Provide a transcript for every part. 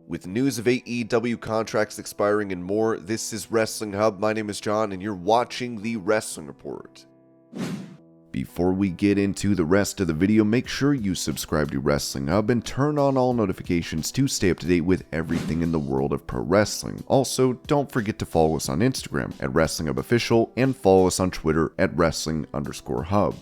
With news of AEW contracts expiring and more, this is Wrestling Hub. My name is John, and you're watching the Wrestling Report. Before we get into the rest of the video, make sure you subscribe to Wrestling Hub and turn on all notifications to stay up to date with everything in the world of pro wrestling. Also, don't forget to follow us on Instagram at Wrestling Hub Official and follow us on Twitter at Wrestling_Hub.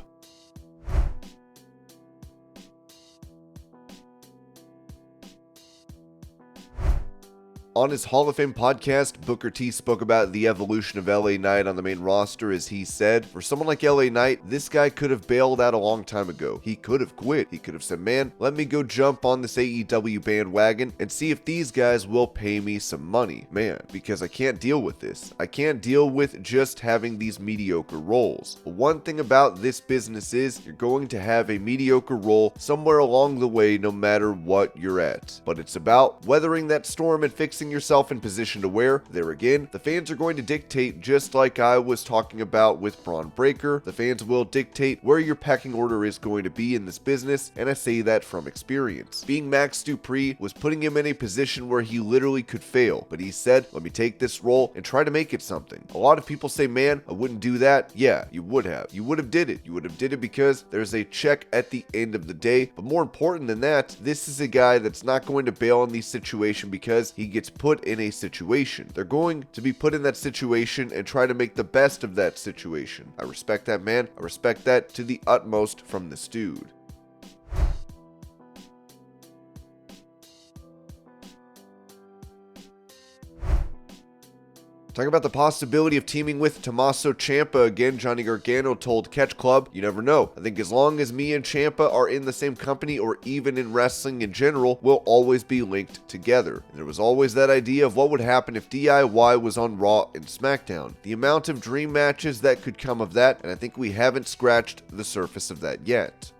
On his Hall of Fame podcast, Booker T spoke about the evolution of LA Knight on the main roster. As he said, for someone like LA Knight, this guy could have bailed out a long time ago. He could have quit. He could have said, man, let me go jump on this AEW bandwagon and see if these guys will pay me some money. Man, because I can't deal with this. I can't deal with just having these mediocre roles. But one thing about this business is you're going to have a mediocre role somewhere along the way, no matter what you're at. But it's about weathering that storm and fixing yourself in position to where, there again, the fans are going to dictate, just like I was talking about with Braun Breaker. The fans will dictate where your pecking order is going to be in this business, and I say that from experience. Being Max Dupree was putting him in a position where he literally could fail, but he said, let me take this role and try to make it something. A lot of people say, man, I wouldn't do that. Yeah, you would have. You would have did it. You would have did it because there's a check at the end of the day. But more important than that, this is a guy that's not going to bail on these situations because he gets put in a situation. They're going to be put in that situation and try to make the best of that situation. I respect that, man. I respect that to the utmost from this dude. Talking about the possibility of teaming with Tommaso Ciampa again, Johnny Gargano told Catch Club, you never know. I think as long as me and Ciampa are in the same company or even in wrestling in general, we'll always be linked together. And there was always that idea of what would happen if DIY was on Raw and SmackDown. The amount of dream matches that could come of that, and I think we haven't scratched the surface of that yet.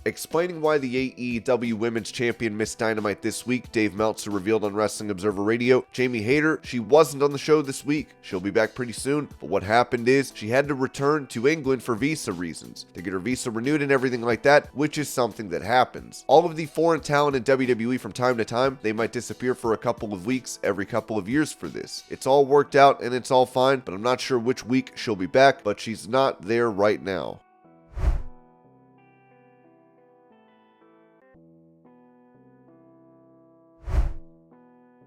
Explaining why the AEW Women's Champion missed Dynamite this week, Dave Meltzer revealed on Wrestling Observer Radio, Jamie Hayter, she wasn't on the show this week. She'll be back pretty soon, but what happened is she had to return to England for visa reasons, to get her visa renewed and everything like that, which is something that happens. All of the foreign talent in WWE from time to time, they might disappear for a couple of weeks every couple of years for this. It's all worked out and it's all fine, but I'm not sure which week she'll be back, but she's not there right now.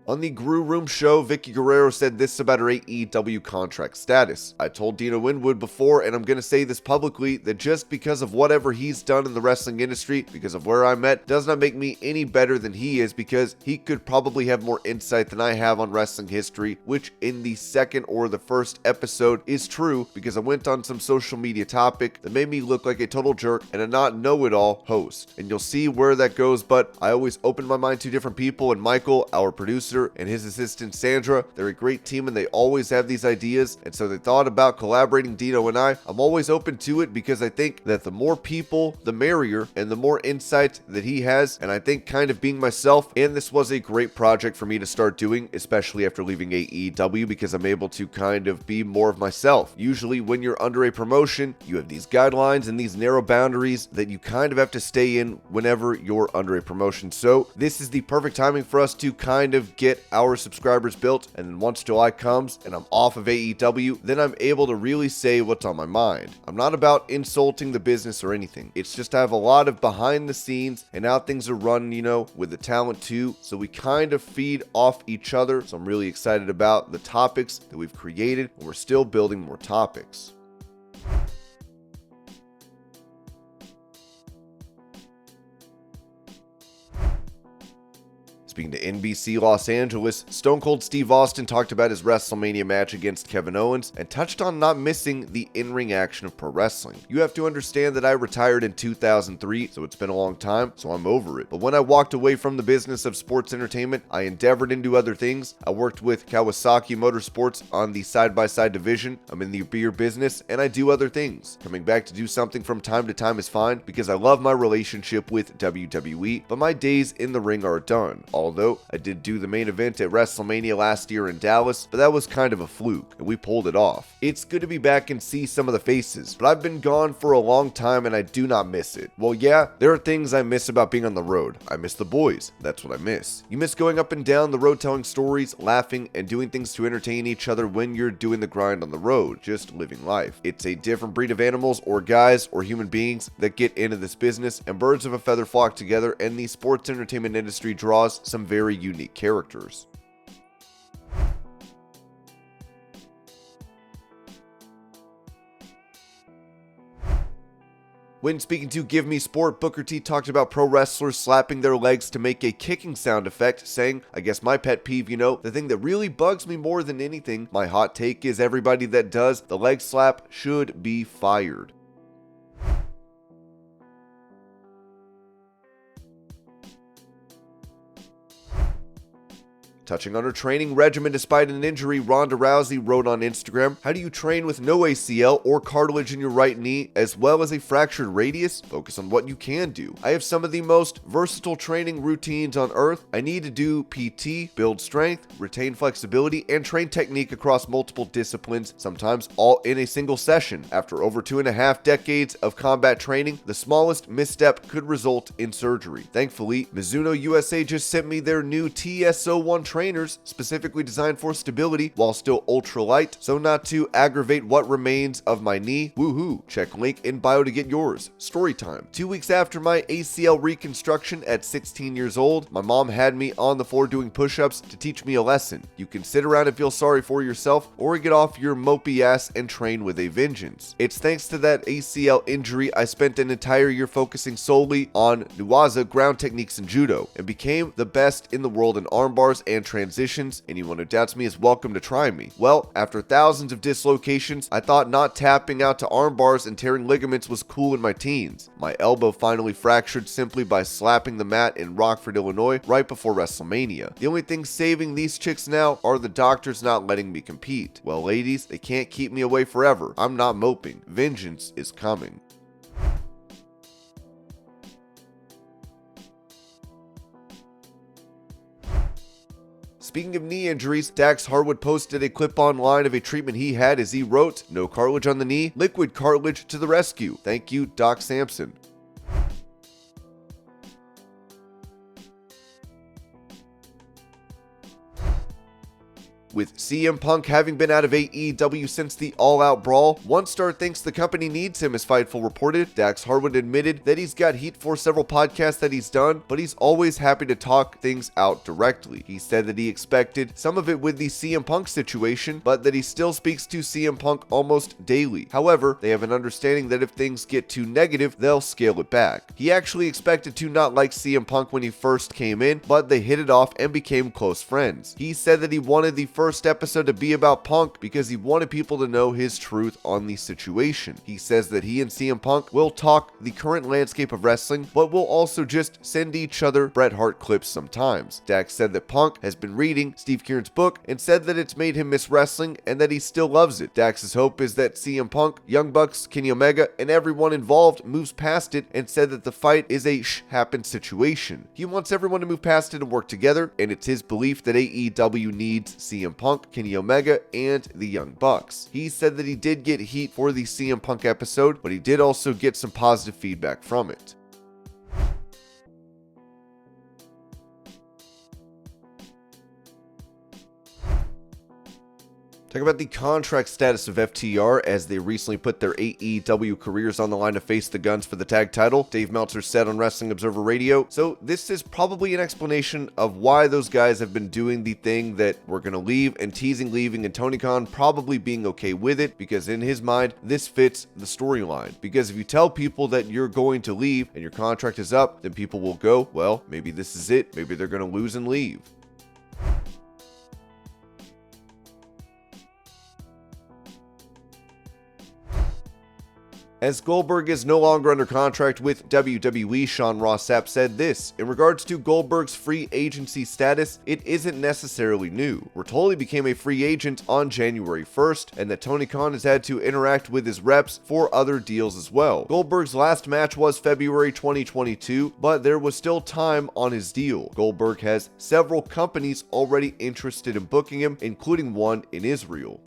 On the Grew Room show, Vickie Guerrero said this about her AEW contract status. I told Dino Winwood before, and I'm going to say this publicly, that just because of whatever he's done in the wrestling industry, because of where I'm at, does not make me any better than he is, because he could probably have more insight than I have on wrestling history, which in the second or the first episode is true, because I went on some social media topic that made me look like a total jerk and a not know-it-all host. And you'll see where that goes, but I always open my mind to different people, and Michael, our producer, and his assistant Sandra, they're a great team and they always have these ideas, and so they thought about collaborating Dino and I. I'm always open to it because I think that the more people, the merrier, and the more insight that he has, and I think kind of being myself, and this was a great project for me to start doing, especially after leaving AEW, because I'm able to kind of be more of myself. Usually when you're under a promotion, you have these guidelines and these narrow boundaries that you kind of have to stay in whenever you're under a promotion. So this is the perfect timing for us to kind of get our subscribers built, and then once July comes and I'm off of AEW, then I'm able to really say what's on my mind. I'm not about insulting the business or anything. It's just I have a lot of behind the scenes and how things are run, with the talent too, so we kind of feed off each other. So I'm really excited about the topics that we've created, and we're still building more topics. Speaking to NBC Los Angeles, Stone Cold Steve Austin talked about his WrestleMania match against Kevin Owens and touched on not missing the in-ring action of pro wrestling. You have to understand that I retired in 2003, so it's been a long time, so I'm over it. But when I walked away from the business of sports entertainment, I endeavored into other things. I worked with Kawasaki Motorsports on the side-by-side division. I'm in the beer business, and I do other things. Coming back to do something from time to time is fine because I love my relationship with WWE, but my days in the ring are done. Although I did do the main event at WrestleMania last year in Dallas, but that was kind of a fluke, and we pulled it off. It's good to be back and see some of the faces, but I've been gone for a long time and I do not miss it. Well, yeah, there are things I miss about being on the road. I miss the boys. That's what I miss. You miss going up and down the road telling stories, laughing, and doing things to entertain each other when you're doing the grind on the road, just living life. It's a different breed of animals or guys or human beings that get into this business, and birds of a feather flock together, and the sports entertainment industry draws some very unique characters. When speaking to Give Me Sport, Booker T talked about pro wrestlers slapping their legs to make a kicking sound effect, saying, I guess my pet peeve, the thing that really bugs me more than anything, my hot take is everybody that does the leg slap should be fired. Touching on her training regimen despite an injury, Ronda Rousey wrote on Instagram, how do you train with no ACL or cartilage in your right knee as well as a fractured radius? Focus on what you can do. I have some of the most versatile training routines on earth. I need to do PT, build strength, retain flexibility, and train technique across multiple disciplines, sometimes all in a single session. After over 2.5 decades of combat training, the smallest misstep could result in surgery. Thankfully, Mizuno USA just sent me their new TS01 trainers specifically designed for stability while still ultra light, so not to aggravate what remains of my knee. Woohoo! Check link in bio to get yours. Story time. 2 weeks after my ACL reconstruction at 16 years old, my mom had me on the floor doing push-ups to teach me a lesson. You can sit around and feel sorry for yourself, or get off your mopey ass and train with a vengeance. It's thanks to that ACL injury I spent an entire year focusing solely on Nuwaza ground techniques in judo, and became the best in the world in arm bars and transitions. Anyone who doubts me is welcome to try me. Well, after thousands of dislocations, I thought not tapping out to arm bars and tearing ligaments was cool in my teens. My elbow finally fractured simply by slapping the mat in Rockford, Illinois right before WrestleMania. The only thing saving these chicks now are the doctors not letting me compete. Well, ladies, they can't keep me away forever. I'm not moping. Vengeance is coming. Speaking of knee injuries, Dax Harwood posted a clip online of a treatment he had as he wrote, no cartilage on the knee, liquid cartilage to the rescue. Thank you, Doc Sampson. With CM Punk having been out of AEW since the All Out Brawl, One Star thinks the company needs him, as Fightful reported. Dax Harwood admitted that he's got heat for several podcasts that he's done, but he's always happy to talk things out directly. He said that he expected some of it with the CM Punk situation, but that he still speaks to CM Punk almost daily. However, they have an understanding that if things get too negative, they'll scale it back. He actually expected to not like CM Punk when he first came in, but they hit it off and became close friends. He said that he wanted the first episode to be about Punk because he wanted people to know his truth on the situation. He says that he and CM Punk will talk the current landscape of wrestling, but will also just send each other Bret Hart clips sometimes. Dax said that Punk has been reading Steve Kieran's book and said that it's made him miss wrestling and that he still loves it. Dax's hope is that CM Punk, Young Bucks, Kenny Omega, and everyone involved moves past it, and said that the fight is a happen situation. He wants everyone to move past it and work together, and it's his belief that AEW needs CM Punk, Kenny Omega, and the Young Bucks. He said that he did get heat for the CM Punk episode, but he did also get some positive feedback from it. Talk about the contract status of FTR as they recently put their AEW careers on the line to face the Guns for the tag title. Dave Meltzer said on Wrestling Observer Radio, so this is probably an explanation of why those guys have been doing the thing that we're going to leave and teasing leaving, and Tony Khan probably being okay with it because in his mind, this fits the storyline. Because if you tell people that you're going to leave and your contract is up, then people will go, well, maybe this is it. Maybe they're going to lose and leave. As Goldberg is no longer under contract with WWE, Sean Ross Sapp said this: in regards to Goldberg's free agency status, it isn't necessarily new. We're told he became a free agent on January 1st, and that Tony Khan has had to interact with his reps for other deals as well. Goldberg's last match was February 2022, but there was still time on his deal. Goldberg has several companies already interested in booking him, including one in Israel.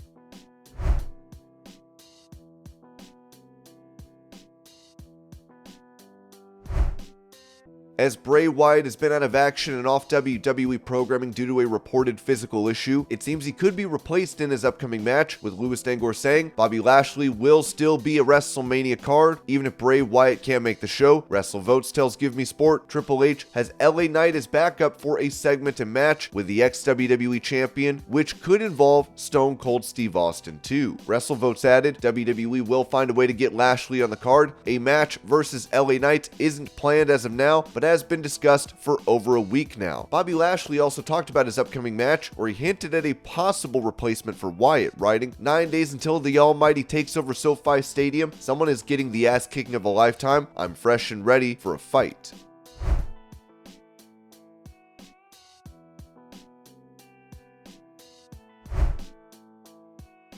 As Bray Wyatt has been out of action and off WWE programming due to a reported physical issue, it seems he could be replaced in his upcoming match, with Louis Dangor saying Bobby Lashley will still be a WrestleMania card, even if Bray Wyatt can't make the show. WrestleVotes tells Give Me Sport Triple H has LA Knight as backup for a segment and match with the ex-WWE champion, which could involve Stone Cold Steve Austin too. WrestleVotes added WWE will find a way to get Lashley on the card. A match versus LA Knight isn't planned as of now, but has been discussed for over a week now. Bobby Lashley also talked about his upcoming match, where he hinted at a possible replacement for Wyatt, writing, 9 days until the Almighty takes over SoFi Stadium, someone is getting the ass kicking of a lifetime. I'm fresh and ready for a fight.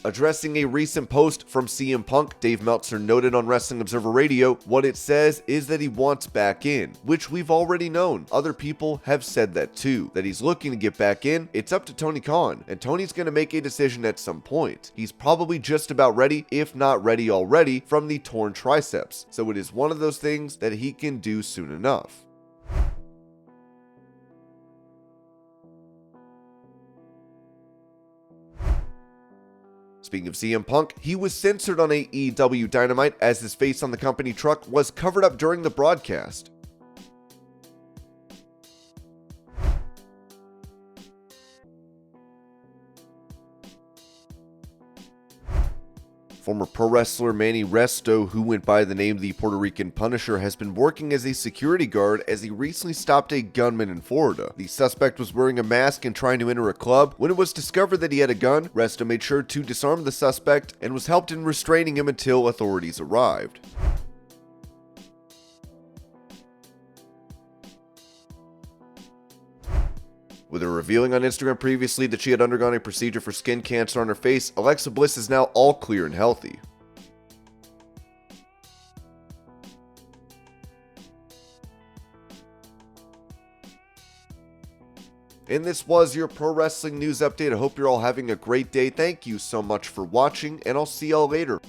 Addressing a recent post from CM Punk, Dave Meltzer noted on Wrestling Observer Radio, what it says is that he wants back in, which we've already known. Other people have said that too, that he's looking to get back in. It's up to Tony Khan, and Tony's going to make a decision at some point. He's probably just about ready, if not ready already, from the torn triceps, so it is one of those things that he can do soon enough. Speaking of CM Punk, he was censored on AEW Dynamite as his face on the company truck was covered up during the broadcast. Former pro wrestler Manny Resto, who went by the name the Puerto Rican Punisher, has been working as a security guard as he recently stopped a gunman in Florida. The suspect was wearing a mask and trying to enter a club. When it was discovered that he had a gun, Resto made sure to disarm the suspect and was helped in restraining him until authorities arrived. With her revealing on Instagram previously that she had undergone a procedure for skin cancer on her face, Alexa Bliss is now all clear and healthy. And this was your pro wrestling news update. I hope you're all having a great day. Thank you so much for watching, and I'll see y'all later.